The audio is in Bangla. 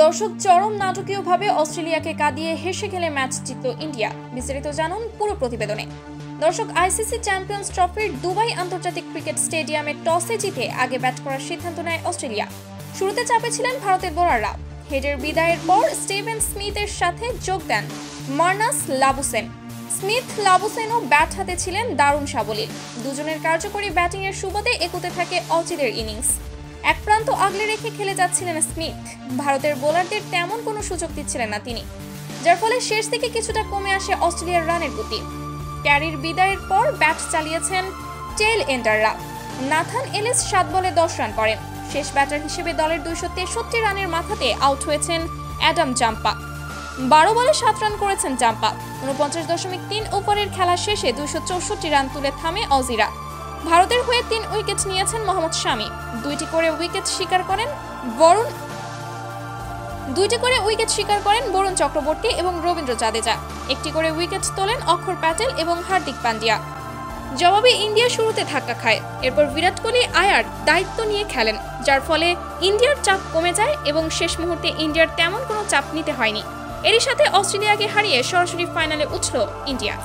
দর্শক চরম নাটকীয়ভাবে অস্ট্রেলিয়াকে কাঁদিয়ে হেসে খেলে ম্যাচ জিতল ইন্ডিয়া। বিস্তারিত জানুন পুরো প্রতিবেদনে। দর্শক আইসিসি চ্যাম্পিয়ন্স ট্রফির দুবাই আন্তর্জাতিক ক্রিকেট স্টেডিয়ামে টসে জিতে আগে ব্যাট করার সিদ্ধান্ত নেয় অস্ট্রেলিয়া। শুরুতে চাপে ছিলেন ভারতের বোলাররা। হেডের বিদায়ের পর স্টিভেন স্মিথের সাথে যোগ দেন মার্নাস লাবুসেন। স্মিথ লাবুসেনও ব্যাট হাতে ছিলেন দারুণ সাবলীল। দুজনের কার্যকরী ব্যাটিংয়ের সুবাদে এগোতে থাকে অচিরের ইনিংস। এক প্রান্ত আগলে রেখে খেলে যাচ্ছিলেন স্মিথ। ভারতের বোলারদের তেমন কোনো সুযোগ দিচ্ছিলেন না তিনি, যার ফলে শেষ দিকে কিছুটা কমে আসে অস্ট্রেলিয়ার রানের গতি। ক্যারির বিদায়ের পর ব্যাট চালিয়েছেন টেইল এন্ডাররা। নাথান এলিস 7 বলে 10 রান করেন। শেষ ব্যাটার হিসেবে দলের 263 রানের মাথাতে আউট হয়েছেন অ্যাডাম জাম্পা। 12 বলে 7 রান করেছেন জাম্পা। 49.3 ওভারের খেলা শেষে 264 রান তুলে থামে অজিরা। ভারতের হয়ে 3 উইকেট নিয়েছেন মোহাম্মদ শামি। 2টি করে উইকেট শিকার করেন বরুণ চক্রবর্তী এবং রবীন্দ্র জাদেজা। একটি করে উইকেট তোলেন অক্ষর প্যাটেল এবং হার্দিক পান্ডিয়া। জবাবে ইন্ডিয়া শুরুতে ধাক্কা খায়। এরপর বিরাট কোহলি আয়ার দায়িত্ব নিয়ে খেলেন, যার ফলে ইন্ডিয়ার চাপ কমে যায় এবং শেষ মুহূর্তে ইন্ডিয়ার তেমন কোনো চাপ নিতে হয়নি। এরই সাথে অস্ট্রেলিয়াকে হারিয়ে সরাসরি ফাইনালে উঠল ইন্ডিয়া।